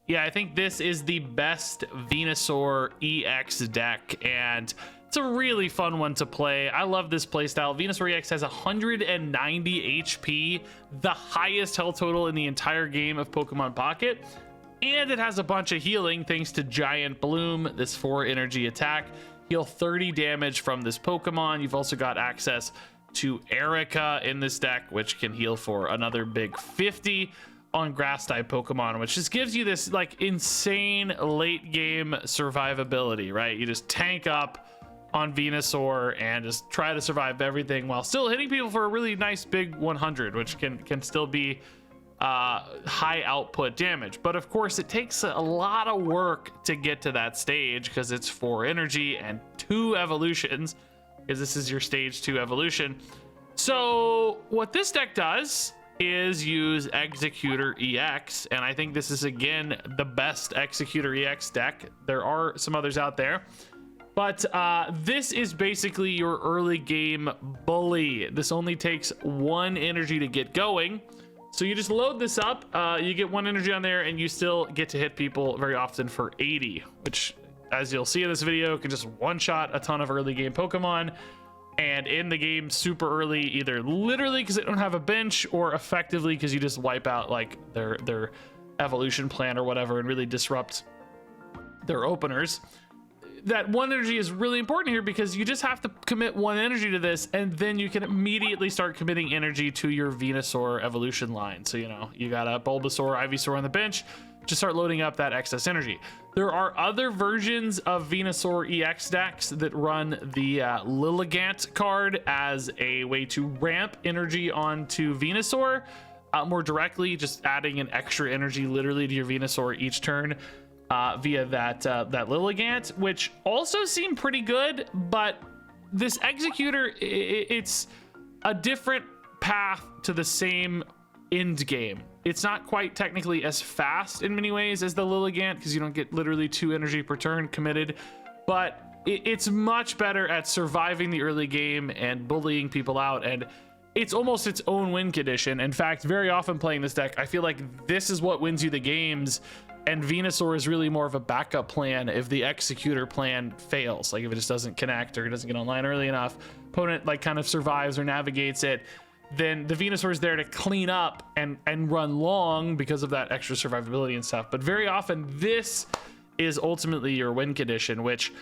yeah, I think this is the best Venusaur EX deck, and it's a really fun one to play. I love this playstyle. Venusaur EX has 190 HP, the highest health total in the entire game of Pokemon Pocket, and it has a bunch of healing thanks to Giant Bloom, this 4 energy attack. Heal 30 damage from this Pokemon. You've also got access to Erica in this deck, which can heal for another big 50 on grass type Pokemon, which just gives you this like insane late game survivability, right? You just tank up on Venusaur and just try to survive everything while still hitting people for a really nice big 100, which can still be high output damage. But of course it takes a lot of work to get to that stage because it's 4 energy and 2 evolutions, because this is your stage 2 evolution. So what this deck does is use Exeggutor EX, and I think this is again the best Exeggutor EX deck. There are some others out there, but this is basically your early game bully. This only takes 1 energy to get going, so you just load this up, you get 1 energy on there, and you still get to hit people very often for 80, which, as you'll see in this video, can just one-shot a ton of early game Pokemon. And in the game super early, either literally because they don't have a bench, or effectively because you just wipe out like their evolution plan or whatever and really disrupt their openers. That 1 energy is really important here because you just have to commit 1 energy to this, and then you can immediately start committing energy to your Venusaur evolution line. So, you know, you got a Bulbasaur, Ivysaur on the bench, just start loading up that excess energy. There are other versions of Venusaur EX decks that run the Lilligant card as a way to ramp energy onto Venusaur more directly, just adding an extra energy literally to your Venusaur each turn via that Lilligant, which also seem pretty good. But this Exeggutor, it's a different path to the same end game. It's not quite technically as fast in many ways as the Lilligant, because you don't get literally 2 energy per turn committed, but it's much better at surviving the early game and bullying people out, and it's almost its own win condition. In fact, very often playing this deck, I feel like this is what wins you the games, and Venusaur is really more of a backup plan if the Exeggutor plan fails. Like if it just doesn't connect or it doesn't get online early enough, opponent like kind of survives or navigates it, then the Venusaur is there to clean up and run long because of that extra survivability and stuff. But very often this is ultimately your win condition, which,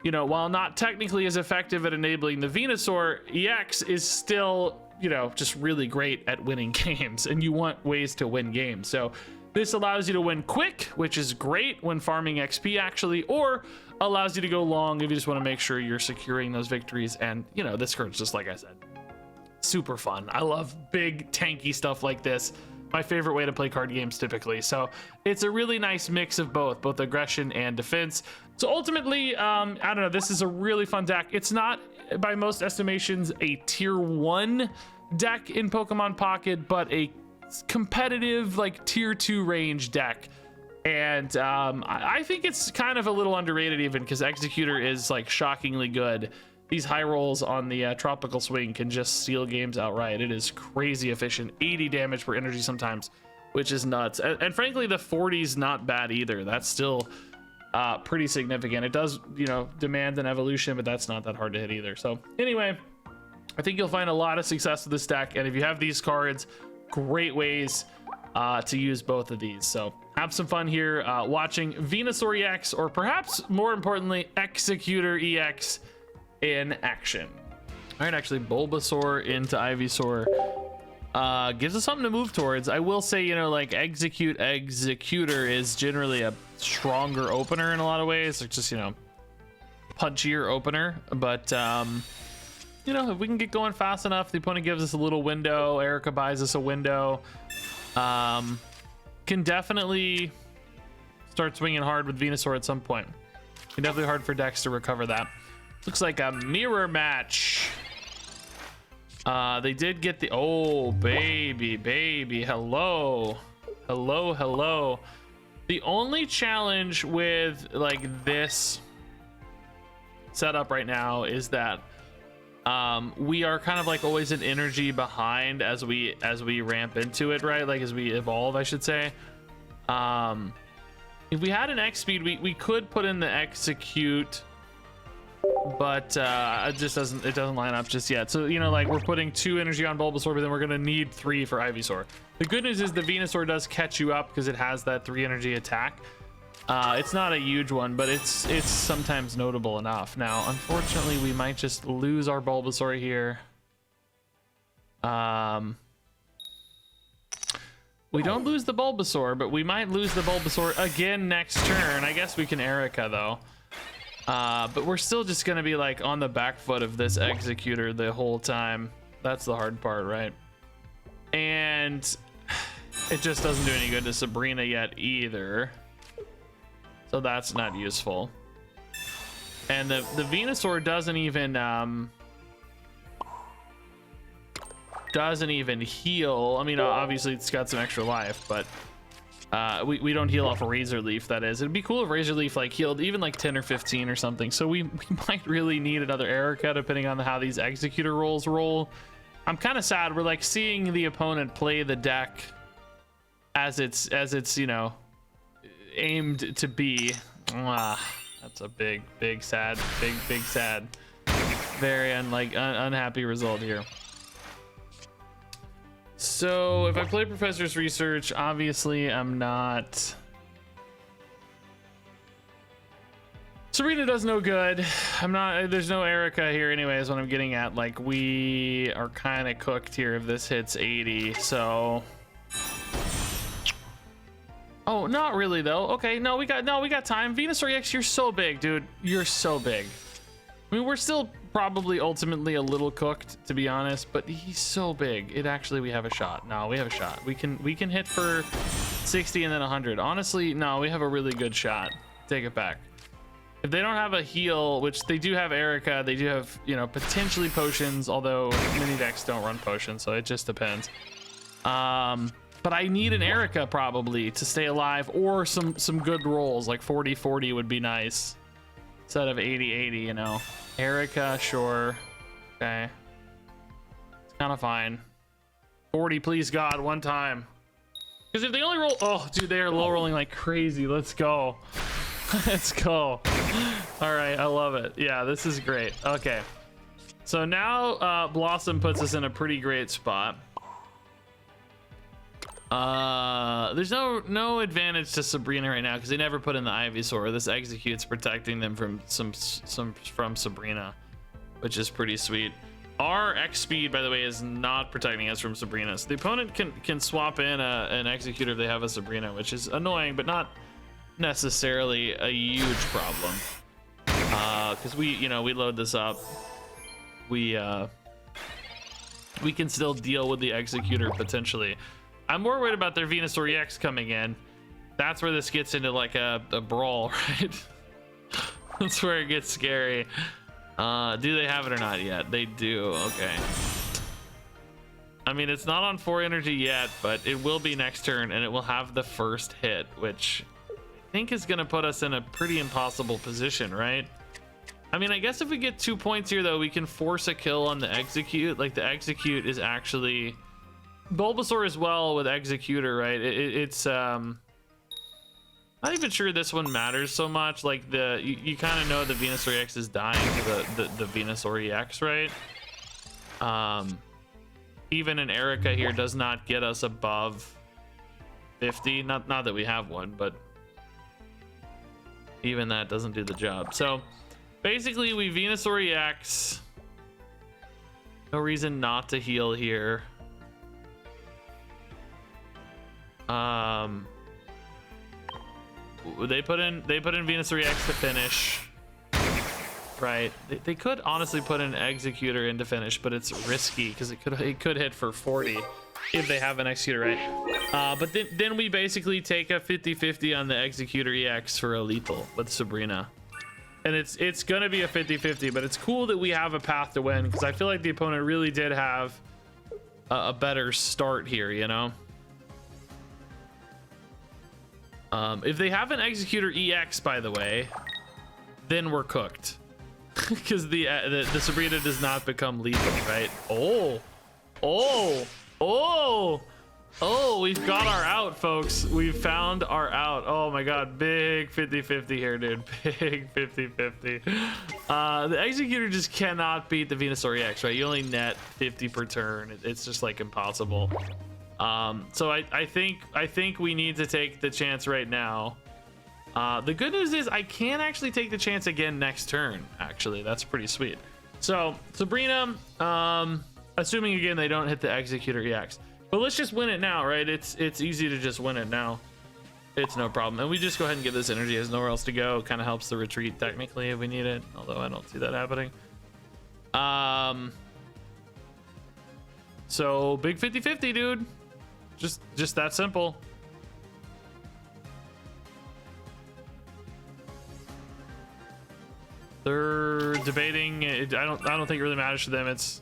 you know, while not technically as effective at enabling the Venusaur, EX is still, you know, just really great at winning games, and you want ways to win games. So this allows you to win quick, which is great when farming XP actually, or allows you to go long if you just want to make sure you're securing those victories. And, you know, this card's just, like I said, super fun. I love big tanky stuff like this. My favorite way to play card games typically. So it's a really nice mix of both aggression and defense. So ultimately, I don't know, this is a really fun deck. It's not, by most estimations, a tier 1 deck in Pokemon Pocket, but a competitive like tier 2 range deck. And I think it's kind of a little underrated even, because Exeggutor is like shockingly good. These high rolls on the tropical swing can just steal games outright. It is crazy efficient, 80 damage per energy sometimes, which is nuts. And frankly, the 40's not bad either. That's still pretty significant. It does, you know, demand an evolution, but that's not that hard to hit either. So anyway, I think you'll find a lot of success with this deck. And if you have these cards, great ways to use both of these. So have some fun here watching Venusaur EX, or perhaps more importantly, Exeggutor EX in action. All right, actually Bulbasaur into Ivysaur gives us something to move towards. I will say, you know, like Exeggutor is generally a stronger opener in a lot of ways. It's just, you know, punchier opener, but you know, if we can get going fast enough, the opponent gives us a little window, Erica buys us a window, can definitely start swinging hard with Venusaur at some point. Definitely hard for decks to recover that. Looks like a mirror match. They did get the, oh baby, hello. The only challenge with like this setup right now is that we are kind of like always an energy behind as we ramp into it, right? Like as we evolve, I should say. If we had an X speed, we could put in the execute, but it just doesn't line up just yet. So, you know, like we're putting 2 energy on Bulbasaur, but then we're gonna need 3 for Ivysaur. The good news is the Venusaur does catch you up because it has that 3 energy attack. It's not a huge one, but it's sometimes notable enough. Now, unfortunately, we might just lose our Bulbasaur here. We don't lose the Bulbasaur, but we might lose the Bulbasaur again next turn. I guess we can Erica though. But we're still just gonna be like on the back foot of this Exeggutor the whole time. That's the hard part, right? And it just doesn't do any good to Sabrina yet either. So that's not useful. And the Venusaur doesn't even heal. I mean, obviously it's got some extra life, but we don't heal off a Razor Leaf. That is, it'd be cool if Razor Leaf like healed even like 10 or 15 or something. So we might really need another Erica depending on how these Exeggutor rolls roll. I'm kind of sad. We're like seeing the opponent play the deck as it's you know, aimed to be. That's a big sad, big sad, very unhappy result here. So if I play Professor's Research, obviously I'm not. Sabrina does no good. I'm not. There's no Erica here, anyways. What I'm getting at, like, we are kind of cooked here if this hits 80. So. Oh, not really though. Okay, no, we got time. Venusaur EX, you're so big, dude. You're so big. I mean, we're still probably ultimately a little cooked, to be honest, but he's so big. We have a shot. No, we have a shot. We can hit for 60 and then 100. Honestly, no, we have a really good shot. Take it back. If they don't have a heal, which they do have Erica, they do have, you know, potentially potions, although mini decks don't run potions, so it just depends. But I need an Erica probably to stay alive, or some good rolls, like 40-40 would be nice. Instead of 80-80, you know. Erica, sure. Okay. It's kind of fine. 40, please, God, one time. Because if they only roll... Oh, dude, they are low rolling like crazy. Let's go. Let's go. All right, I love it. Yeah, this is great. Okay. So now Blossom puts us in a pretty great spot. There's no advantage to Sabrina right now because they never put in the Ivysaur. This Execute's protecting them from from Sabrina, which is pretty sweet. Our X speed, by the way, is not protecting us from Sabrina. So the opponent can swap in an Exeggutor if they have a Sabrina, which is annoying, but not necessarily a huge problem. Because we load this up, we can still deal with the Exeggutor potentially. I'm more worried about their Venusaur EX coming in. That's where this gets into like a brawl, right? That's where it gets scary. Do they have it or not yet? They do. Okay. I mean, it's not on 4 energy yet, but it will be next turn, and it will have the first hit, which I think is going to put us in a pretty impossible position, right? I mean, I guess if we get 2 points here, though, we can force a kill on the Execute. Like, the Execute is actually... Bulbasaur as well with Exeggutor, right? It's not even sure this one matters so much. Like you kind of know the Venusaur EX is dying to the Venusaur EX, right? Even an Erica here does not get us above 50. Not that we have one, but even that doesn't do the job. So basically we Venusaur EX. No reason not to heal here. They put in Venusaur EX to finish, right? They could honestly put an Exeggutor in to finish, but it's risky because it could hit for 40 if they have an Exeggutor, right? But then we basically take a 50-50 on the Exeggutor EX for a lethal with Sabrina, and it's gonna be a 50-50. But it's cool that we have a path to win because I feel like the opponent really did have a better start here, you know. If they have an Exeggutor EX, by the way, then we're cooked because the Sabrina does not become lethal, right? Oh, Oh, we've got our out, folks. We've found our out. Oh my god, big 50-50 here, dude. Big 50-50. The Exeggutor just cannot beat the Venusaur EX, right? You only net 50 per turn. It's just like impossible. So I think we need to take the chance right now. The good news is I can actually take the chance again next turn. Actually, that's pretty sweet. So Sabrina, assuming again they don't hit the Exeggutor EX. But let's just win it now, right? It's easy to just win it now. It's no problem. And we just go ahead and get this energy. Has nowhere else to go. Kind of helps the retreat technically if we need it. Although I don't see that happening. So big 50-50, dude. Just that simple. They're debating. I don't think it really matters to them. It's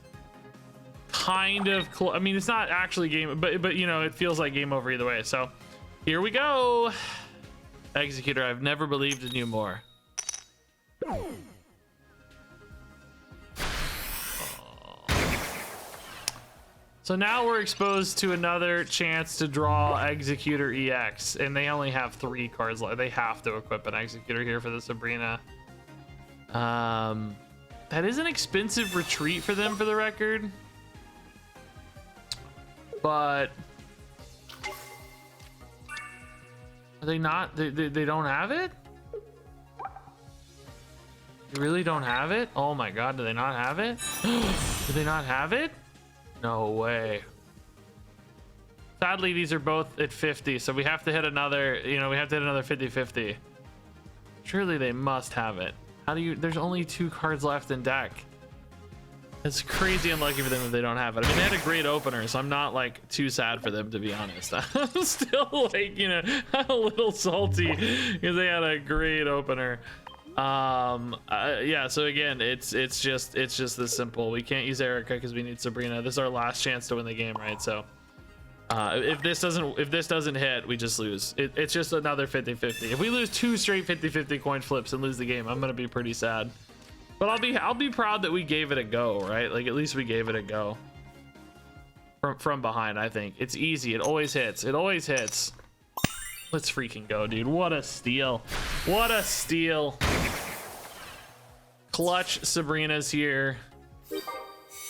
kind of I mean, it's not actually game, but you know, it feels like game over either way. So here we go. Exeggutor, I've never believed in you more. Oh. So now we're exposed to another chance to draw Exeggutor EX, and they only have 3 cards left. They have to equip an Exeggutor here for the Sabrina. That is an expensive retreat for them, for the record. But are they not? They don't have it? They really don't have it? Oh my god, do they not have it? Do they not have it? No way. Sadly, these are both at 50, so we have to hit another, you know, we have to hit another 50-50. Surely they must have it. How do you? There's only 2 cards left in deck. It's crazy unlucky for them if they don't have it. I mean, they had a great opener, so I'm not like too sad for them, to be honest. I'm still like, you know, a little salty because they had a great opener. Yeah, so again, it's just this simple. We can't use Erica because we need Sabrina. This is our last chance to win the game, right? So if this doesn't hit, we just lose. It's just another 50-50. If we lose 2 straight 50-50 coin flips and lose the game, I'm gonna be pretty sad. But I'll be proud that we gave it a go, right? Like, at least we gave it a go from behind. I think it's easy. It always hits. It always hits. Let's freaking go, dude. What a steal. What a steal. Clutch Sabrina's here,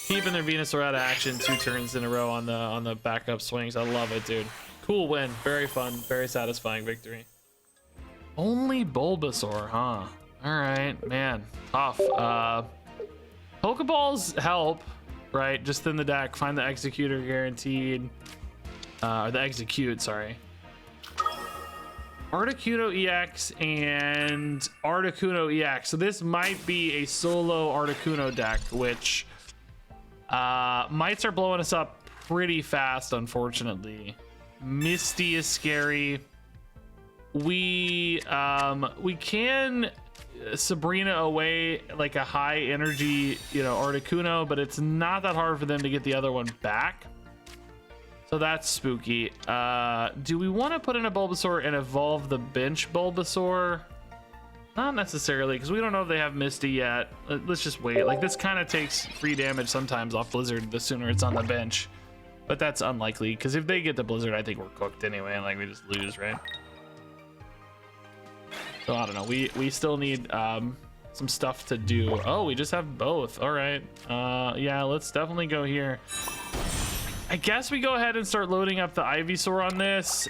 keeping their Venusaur out of action 2 turns in a row on the backup swings. I love it, dude. Cool win. Very fun. Very satisfying victory. Only Bulbasaur, huh? All right, man, tough. Pokeballs help, right? Just in the deck, find the Exeggutor guaranteed, or the Execute, sorry. Articuno EX and Articuno EX. So this might be a solo Articuno deck, which might start blowing us up pretty fast, unfortunately. Misty is scary. We can Sabrina away like a high energy, you know, Articuno, but it's not that hard for them to get the other one back. So that's spooky. Do we want to put in a Bulbasaur and evolve the bench Bulbasaur? Not necessarily, because we don't know if they have Misty yet. Let's just wait. Like, this kind of takes free damage sometimes off Blizzard the sooner it's on the bench. But that's unlikely, because if they get the Blizzard, I think we're cooked anyway, and like we just lose, right? So I don't know. We still need some stuff to do. Oh, we just have both. All right. Yeah, let's definitely go here. I guess we go ahead and start loading up the Ivysaur on this.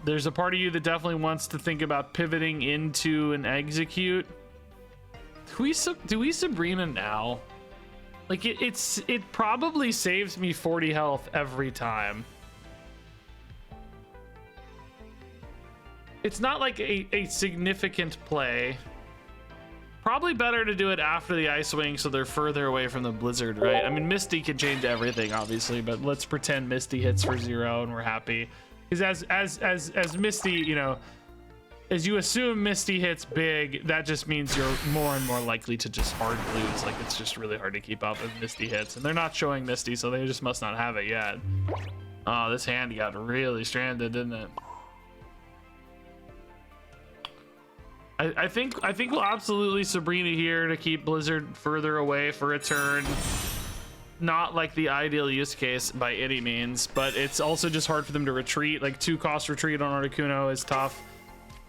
There's a part of you that definitely wants to think about pivoting into an Execute. Do we Sabrina now? Like, it probably saves me 40 health every time. It's not like a significant play. Probably better to do it after the Ice Wing so they're further away from the Blizzard, right? I mean, Misty can change everything, obviously, but let's pretend Misty hits for 0 and we're happy. Because as Misty, you know, as you assume Misty hits big, that just means you're more and more likely to just hard lose. Like, it's just really hard to keep up with Misty hits. And they're not showing Misty, so they just must not have it yet. Oh, this hand got really stranded, didn't it? I think we'll absolutely Sabrina here to keep Blizzard further away for a turn. not like the ideal use case by any means, but it's also just hard for them to retreat. Like 2-cost retreat on Articuno is tough.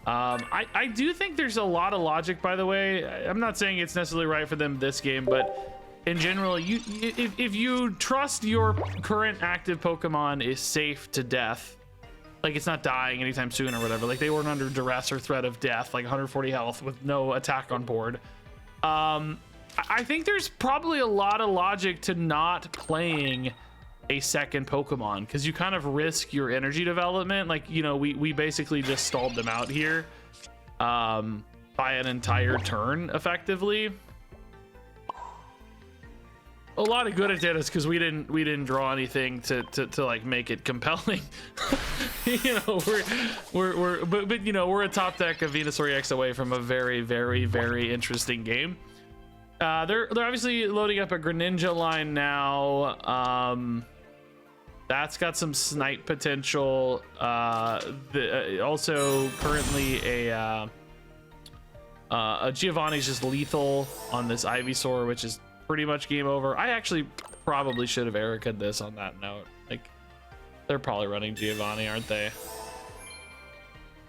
I do think there's a lot of logic, by the way. I'm not saying it's necessarily right for them this game, but in general, if you trust your current active Pokemon is safe to death, like it's not dying anytime soon or whatever, like they weren't under duress or threat of death, like 140 health with no attack on board, I think there's probably a lot of logic to not playing a second Pokemon, because you kind of risk your energy development. Like, you know, we basically just stalled them out here by an entire turn effectively. A lot of good it did us because we didn't draw anything to like make it compelling. You know, but you know, we're a top deck of Venusaur EX away from a very interesting game. They're obviously loading up a Greninja line now. That's got some snipe potential. Also currently a Giovanni's just lethal on this Ivysaur, which is pretty much game over. I actually probably should have Erica'd this on that note. Like, they're probably running Giovanni, aren't they?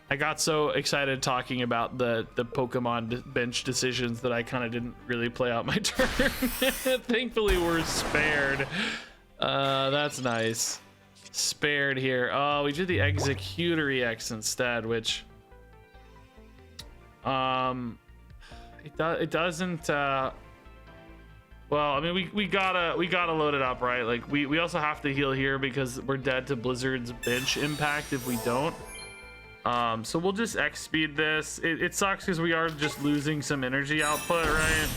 I got so excited talking about the Pokemon bench decisions that I kind of didn't really play out my turn. Thankfully, we're spared. That's nice. Spared here. Oh, we did the Exeggutor EX instead, which it doesn't well, I mean, we gotta load it up, right? Like we also have to heal here because we're dead to Blizzard's bench impact if we don't. So we'll just X speed this. It sucks because we are just losing some energy output, right?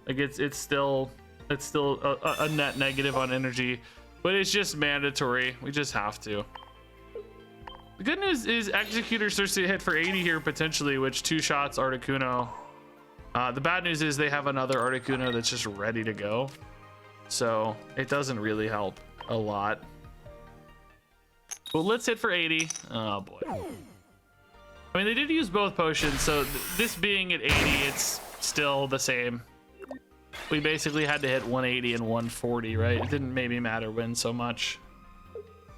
Like it's still a net negative on energy, but it's just mandatory. We just have to. The good news is Exeggutor starts to hit for 80 here potentially, which 2 shots Articuno. The bad news is they have another Articuno that's just ready to go, so it doesn't really help a lot. But let's hit for 80. Oh boy. I mean, they did use both potions, so this being at 80, it's still the same. We basically had to hit 180 and 140, right? It didn't maybe matter when so much,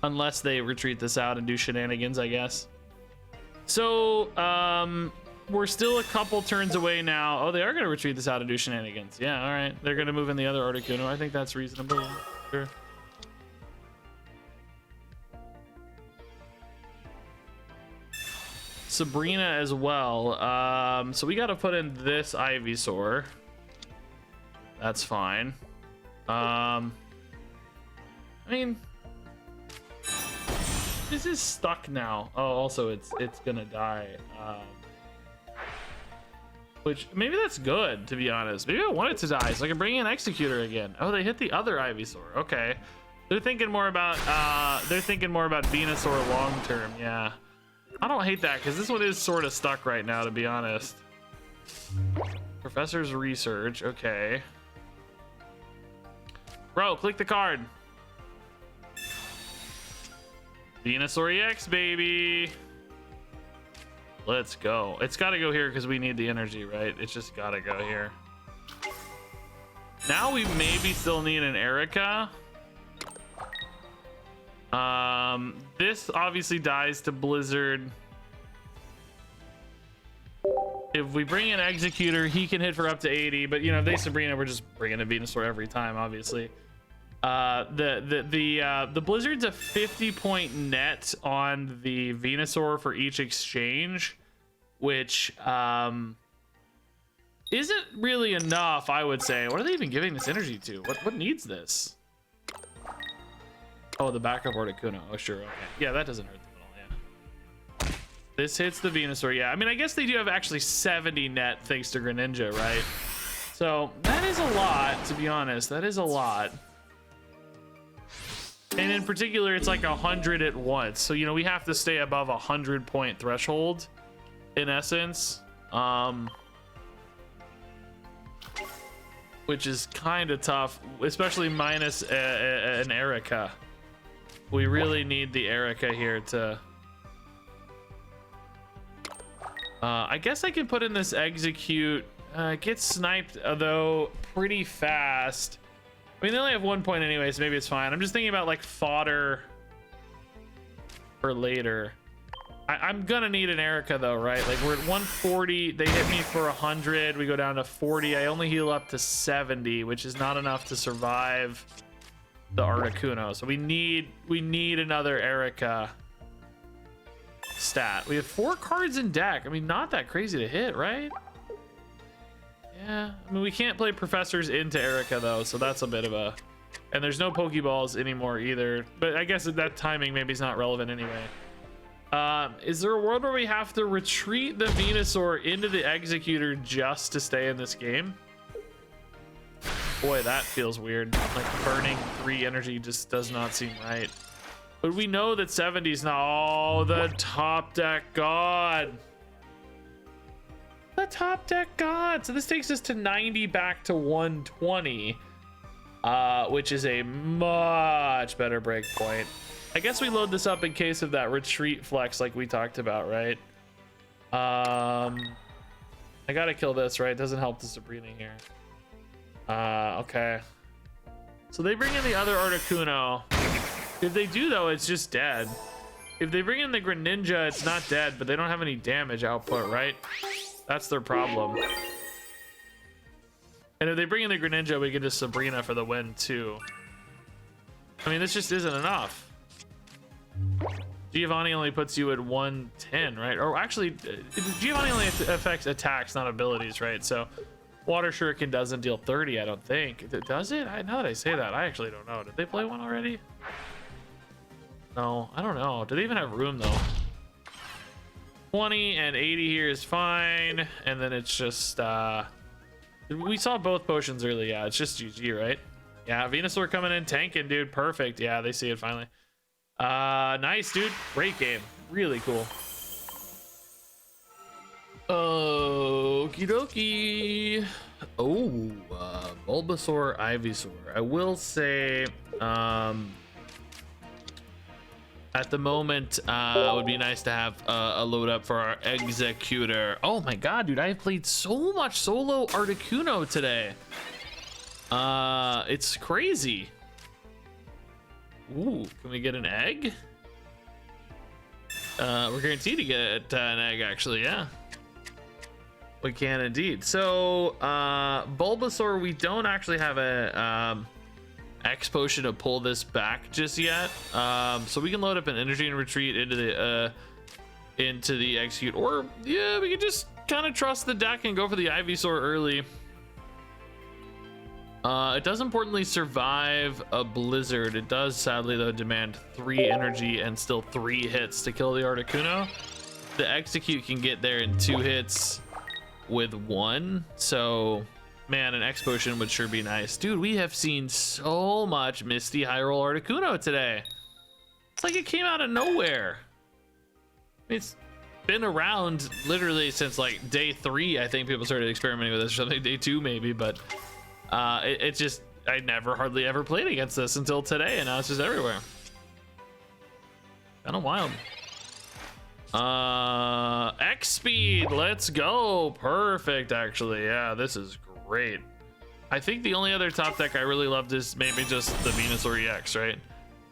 unless they retreat this out and do shenanigans, I guess. So we're still a couple turns away now. Oh, they are going to retreat this out and do shenanigans. Yeah, all right. They're going to move in the other Articuno. I think that's reasonable. Yeah, sure. Sabrina as well. So we got to put in this Ivysaur. That's fine. I mean, this is stuck now. Oh, also it's gonna die. Which maybe that's good, to be honest. Maybe I want it to die so I can bring in Exeggutor again. Oh, they hit the other Ivysaur. Okay, they're thinking more about Venusaur long term. Yeah, I don't hate that because this one is sort of stuck right now, to be honest. Professor's research. Okay, bro, click the card. Venusaur EX, baby. Let's go. It's got to go here because we need the energy, right? It's just got to go here. Now we maybe still need an Erica. This obviously dies to Blizzard. If we bring in Exeggutor, he can hit for up to 80, but you know, if they Sabrina, we're just bringing a Venusaur every time, obviously. The Blizzard's a 50-point net on the Venusaur for each exchange, which isn't really enough, I would say. What are they even giving this energy to? What needs this? Oh, the backup Articuno. Oh, sure. Okay. Yeah, that doesn't hurt them at all. Yeah. This hits the Venusaur. Yeah, I mean, I guess they do have actually 70 net thanks to Greninja, right? So that is a lot, to be honest. That is a lot. And in particular, it's like 100 at once. So, you know, we have to stay above 100-point threshold, in essence. Which is kind of tough, especially minus an Erica. We really need the Erica here to... I guess I can put in this Execute. It gets sniped, though, pretty fast. I mean, they only have 1 point anyway, so maybe it's fine. I'm just thinking about like fodder for later. I'm gonna need an Erica though, right? Like we're at 140. They hit me for 100. We go down to 40. I only heal up to 70, which is not enough to survive the Articuno. So we need another Erica stat. We have 4 cards in deck. I mean, not that crazy to hit, right? Yeah. I mean, we can't play professors into Erica though, so that's a bit of a. And there's no Pokeballs anymore either. But I guess that timing maybe is not relevant anyway. Is there a world where we have to retreat the Venusaur into the Exeggutor just to stay in this game? Boy, that feels weird. Like burning 3 energy just does not seem right. But we know that 70 is not. Oh, the top deck god. The top deck god. So this takes us to 90 back to 120, which is a much better break point. I guess we load this up in case of that retreat flex like we talked about, right? I gotta kill this, right? It doesn't help the Sabrina here. Okay. So they bring in the other Articuno. If they do though, it's just dead. If they bring in the Greninja, it's not dead, but they don't have any damage output, right? That's their problem. And if they bring in the Greninja, we get a Sabrina for the win too. I mean, this just isn't enough. Giovanni only puts you at 110, right? Or actually, Giovanni only affects attacks, not abilities, right? So Water Shuriken doesn't deal 30, I don't think. Does it? Now that I say that, I actually don't know. Did they play one already? No, I don't know. Do they even have room though? 20 and 80 here is fine. And then it's just, we saw both potions early. Yeah, it's just GG, right? Yeah, Venusaur coming in tanking, dude. Perfect. Yeah, they see it finally. Nice, dude. Great game. Really cool. Okie dokie. Oh, Bulbasaur, Ivysaur. I will say, at the moment, it would be nice to have a load up for our Exeggutor. Oh my god, dude, I have played so much solo Articuno today. It's crazy. Ooh, can we get an egg? We're guaranteed to get an egg, actually, yeah. We can indeed. So, Bulbasaur, we don't actually have a X potion to pull this back just yet. So we can load up an energy and retreat into the Execute, or yeah, we can just kind of trust the deck and go for the Ivysaur early. It does importantly survive a blizzard. It does sadly though demand 3 energy and still 3 hits to kill the Articuno. The Execute can get there in 2 hits with 1. So man, an X potion would sure be nice. Dude, we have seen so much Misty High Roll Articuno today. It's like it came out of nowhere. It's been around literally since like day 3. I think people started experimenting with this, or something, day 2 maybe, but it just, I never hardly ever played against this until today, and now it's just everywhere. Kind of wild. X speed, let's go. Perfect, actually. Yeah, this is great. I think the only other top deck I really loved is maybe just the Venusaur EX, right?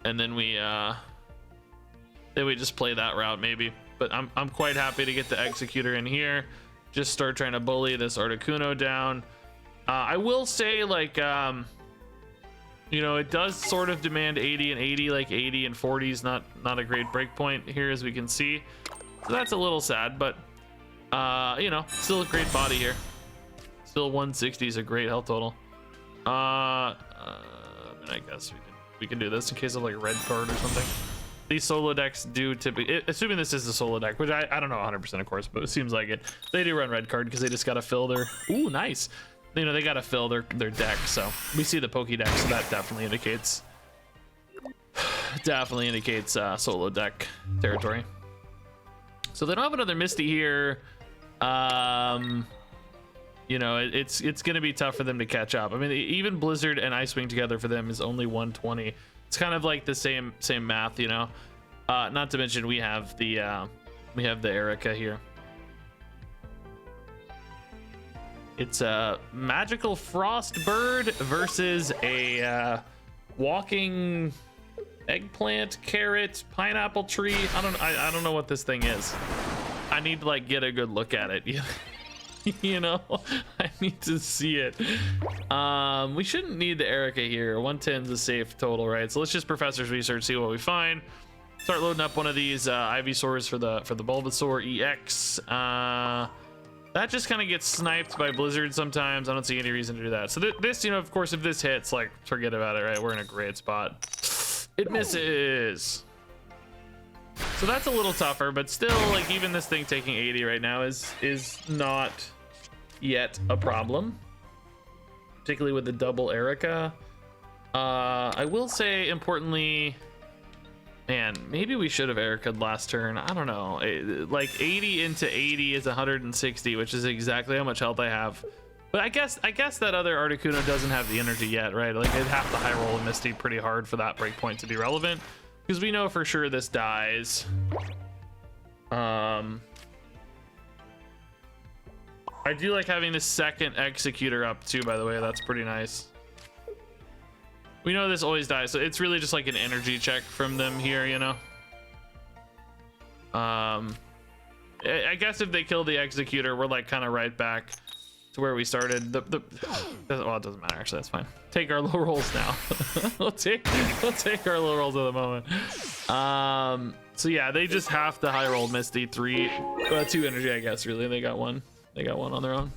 And then we just play that route maybe. But I'm quite happy to get the Exeggutor in here. Just start trying to bully this Articuno down. I will say, like, you know, it does sort of demand 80 and 80, like 80 and 40 is not a great break point here, as we can see. So that's a little sad, but you know, still a great body here. Still 160 is a great health total. I mean, I guess we can do this in case of like a red card or something. These solo decks do typically, assuming this is a solo deck, which I don't know 100% of course, but it seems like it. They do run red card because they just gotta fill their, ooh, nice. You know, they gotta fill their deck. So we see the Pokédex, so that definitely indicates solo deck territory. So they don't have another Misty here. You know, it's gonna be tough for them to catch up. I mean, even Blizzard and Ice-Wing together for them is only 120. It's kind of like the same math, you know. Not to mention we have the Erica here. It's a magical frost bird versus a walking eggplant, carrot, pineapple tree. I don't know what this thing is. I need to like get a good look at it. You know, I need to see it. We shouldn't need the Erica here. 110 is a safe total, right? So let's just Professor's Research, see what we find. Start loading up one of these Ivysaurs for the Venusaur EX. That just kind of gets sniped by Blizzard sometimes. I don't see any reason to do that. So this, you know, of course, if this hits, like, forget about it, right? We're in a great spot. It misses. So that's a little tougher, but still, like, even this thing taking 80 right now is not yet a problem, particularly with the double Erica. I will say, importantly, man, maybe we should have Erica'd last turn. I don't know. Like 80 into 80 is 160, which is exactly how much health I have. But I guess that other Articuno doesn't have the energy yet, right? Like they'd have to high roll a Misty pretty hard for that breakpoint to be relevant, because we know for sure this dies. I do like having the second Exeggutor up too, by the way. That's pretty nice. We know this always dies, so it's really just like an energy check from them here, you know. I guess if they kill the Exeggutor, we're like kind of right back to where we started. Well, it doesn't matter actually. That's fine. Take our low rolls now. we'll take our low rolls at the moment. So yeah, they just have to high roll Misty 2 energy, I guess. Really, they got one. They got one on their own.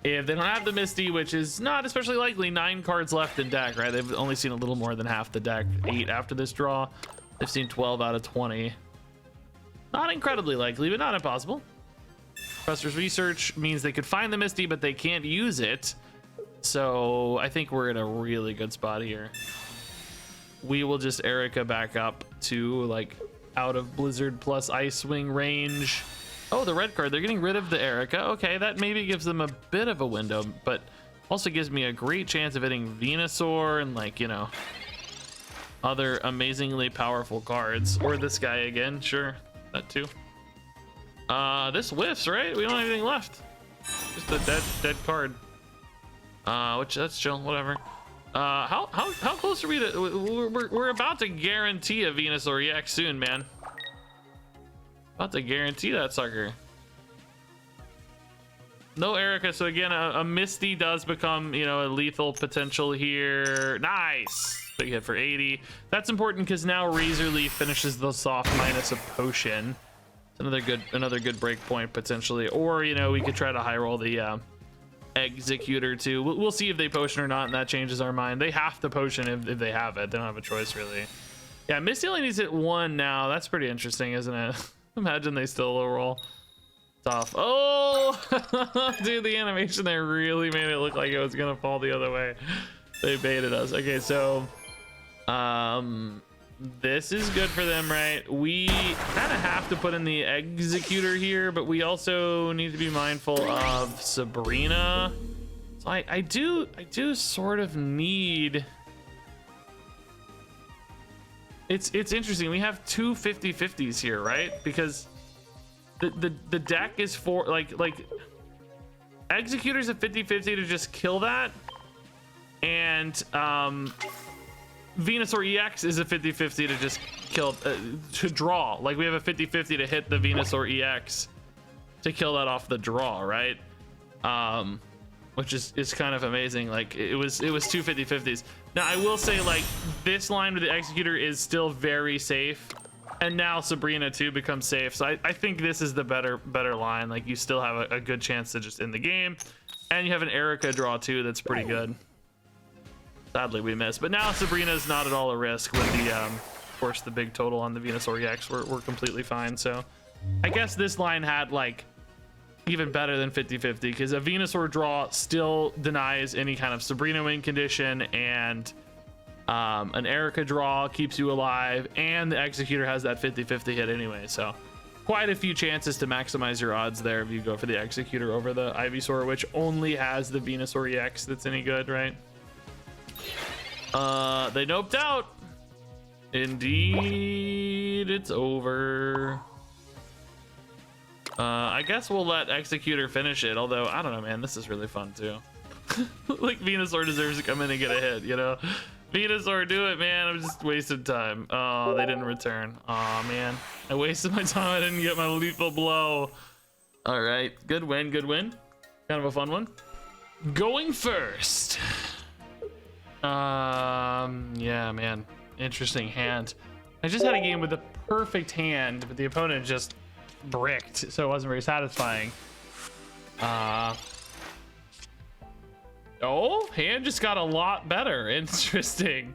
If they don't have the Misty, which is not especially likely, 9 cards left in deck, right? They've only seen a little more than half the deck. 8 after this draw. They've seen 12 out of 20. Not incredibly likely, but not impossible. Professor's Research means they could find the Misty, but they can't use it. So I think we're in a really good spot here. We will just Erica back up to like out of Blizzard plus Icewing range. Oh, the red card. They're getting rid of the Erica. Okay, that maybe gives them a bit of a window, but also gives me a great chance of hitting Venusaur and, like, you know, other amazingly powerful cards. Or this guy again. Sure, that too. This whiffs, right? We don't have anything left. Just a dead card. Which that's chill. Whatever. How close are we to? We're about to guarantee a Venusaur EX soon, man. About to guarantee that sucker. No Erica, so again, a Misty does become, you know, a lethal potential here. Nice! Big hit for 80. That's important because now Razor Leaf finishes the soft minus a potion. It's another good break point potentially. Or, you know, we could try to high roll the Exeggutor too. We'll see if they potion or not, and that changes our mind. They have to potion if they have it. They don't have a choice, really. Yeah, Misty only needs to hit 1 now. That's pretty interesting, isn't it? Imagine they still low roll. Tough. Oh, dude, the animation there really made it look like it was gonna fall the other way. They baited us. Okay, so this is good for them, right? We kind of have to put in the Exeggutor here, but we also need to be mindful of Sabrina. So I do sort of need. It's interesting. We have 2 50/50s here, right? Because the deck is for like Exeggutor's a 50/50 to just kill that, and Venusaur EX is a 50/50 to just kill to draw. Like we have a 50/50 to hit the Venusaur EX to kill that off the draw, right? Which is kind of amazing. Like it was 2 50/50s. Now I will say, like, this line with the Exeggutor is still very safe, and now Sabrina too becomes safe. So I think this is the better line. Like you still have a good chance to just end the game, and you have an Erica draw too that's pretty good. Sadly we missed, but now Sabrina's not at all a risk with the of course the big total on the Venusaur EX. We're completely fine. So I guess this line had like even better than 50/50 because a Venusaur draw still denies any kind of Sabrina win condition, and an Erica draw keeps you alive, and the Exeggutor has that 50/50 hit anyway. So quite a few chances to maximize your odds there if you go for the Exeggutor over the Ivysaur, which only has the Venusaur EX that's any good, right? They noped out. Indeed, it's over. I guess we'll let Exeggutor finish it, although I don't know, man, this is really fun too. Like Venusaur deserves to come in and get a hit, you know? Venusaur, do it, man. I'm just wasting time. Oh, they didn't return. Oh man, I wasted my time. I didn't get my lethal blow. All right, good win, good win. Kind of a fun one. Going first. Yeah, man, interesting hand. I just had a game with a perfect hand, but the opponent just bricked, so it wasn't very satisfying. Oh, hand just got a lot better. Interesting.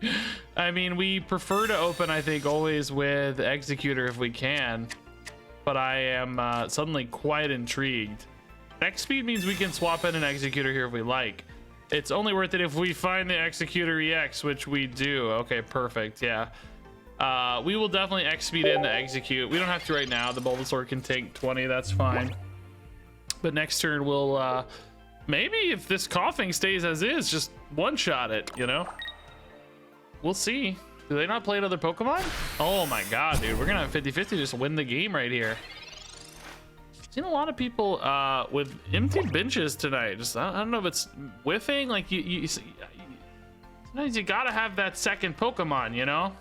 I mean, we prefer to open, I think, always with Exeggutor if we can, but I am suddenly quite intrigued. X speed means we can swap in an Exeggutor here if we like. It's only worth it if we find the Exeggutor EX, which we do. Okay, perfect. Yeah. We will definitely X speed in to execute. We don't have to right now. The Bulbasaur can take 20. That's fine. But next turn we'll maybe, if this coughing stays as is, just one-shot it, you know? We'll see. Do they not play another Pokemon? Oh my god, dude. We're gonna have 50-50 just win the game right here. Seen a lot of people with empty benches tonight. Just I don't know if it's whiffing. Like sometimes you gotta have that second Pokemon, you know?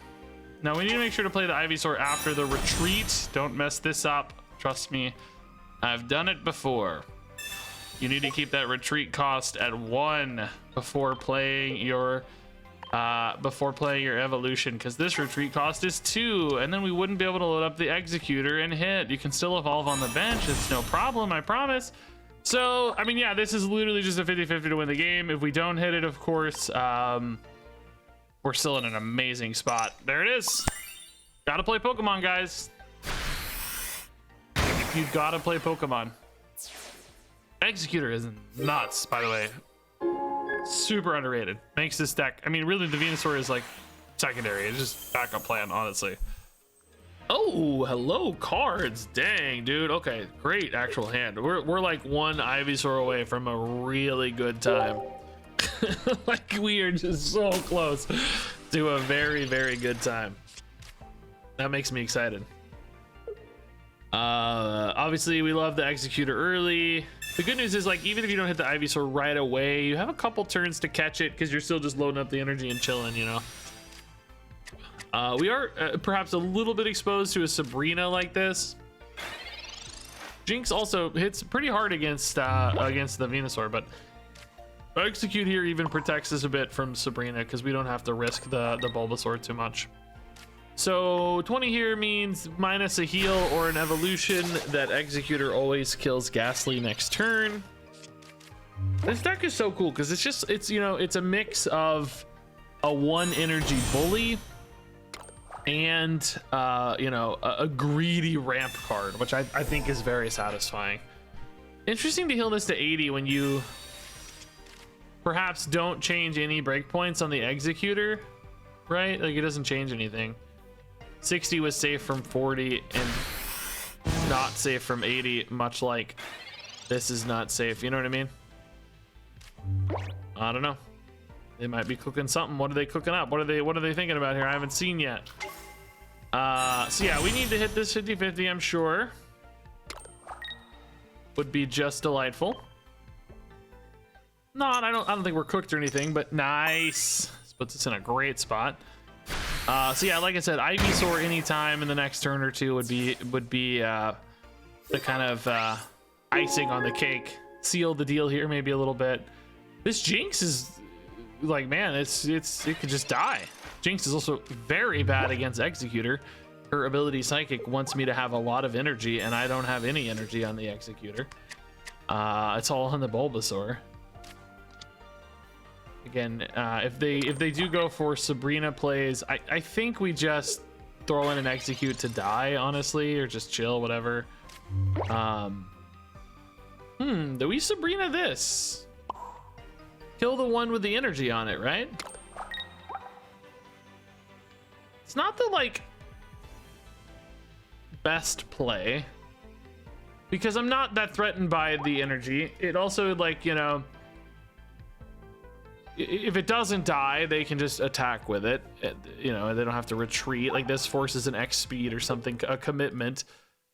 Now we need to make sure to play the Ivysaur after the retreat. Don't mess this up. Trust me, I've done it before. You need to keep that retreat cost at 1 before playing your evolution, because this retreat cost is 2, and then we wouldn't be able to load up the Exeggutor and hit. You can still evolve on the bench. It's no problem, I promise. So I mean, yeah, this is literally just a 50-50 to win the game. If we don't hit it, of course, we're still in an amazing spot. There it is. Gotta play Pokemon, guys. You've gotta play Pokemon. Exeggutor is nuts, by the way. Super underrated. Makes this deck, I mean, really the Venusaur is like secondary. It's just backup plan, honestly. Oh, hello cards. Dang, dude. Okay, great actual hand. We're like one Ivysaur away from a really good time. Like we are just so close to a very, very good time. That makes me excited. Obviously we love the Exeggutor early. The good news is, like, even if you don't hit the Ivysaur right away, you have a couple turns to catch it because you're still just loading up the energy and chilling, you know. We are perhaps a little bit exposed to a Sabrina like this. Jinx also hits pretty hard against the Venusaur, but Execute here even protects us a bit from Sabrina because we don't have to risk the Bulbasaur too much. So 20 here means minus a heal or an evolution. That Exeggutor always kills Ghastly next turn. This deck is so cool because it's you know, it's a mix of a 1 energy bully and you know, a greedy ramp card, which I think is very satisfying. Interesting to heal this to 80 when you perhaps don't change any breakpoints on the Exeggutor, right? Like it doesn't change anything. 60 was safe from 40 and not safe from 80, much like this is not safe. You know what I mean? I don't know. They might be cooking something. What are they cooking up? What are they thinking about here? I haven't seen yet. So yeah, we need to hit this 50-50, I'm sure. Would be just delightful. No, I don't think we're cooked or anything, but nice. This puts us in a great spot. So yeah, like I said, Ivysaur anytime in the next turn or two would be the kind of icing on the cake. Seal the deal here maybe a little bit. This Jinx is like, man, it could just die. Jinx is also very bad against Exeggutor. Her ability Psychic wants me to have a lot of energy, and I don't have any energy on the Exeggutor. It's all on the Bulbasaur. Again, if they do go for Sabrina plays, I think we just throw in an Execute to die, honestly, or just chill, whatever. Do we Sabrina this? Kill the one with the energy on it, right? It's not the like best play because I'm not that threatened by the energy. It also, like, you know, if it doesn't die, they can just attack with it. You know, they don't have to retreat. Like this forces an X speed or something, a commitment.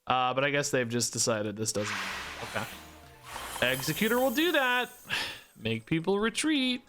But I guess they've just decided this doesn't. Okay. Exeggutor will do that. Make people retreat.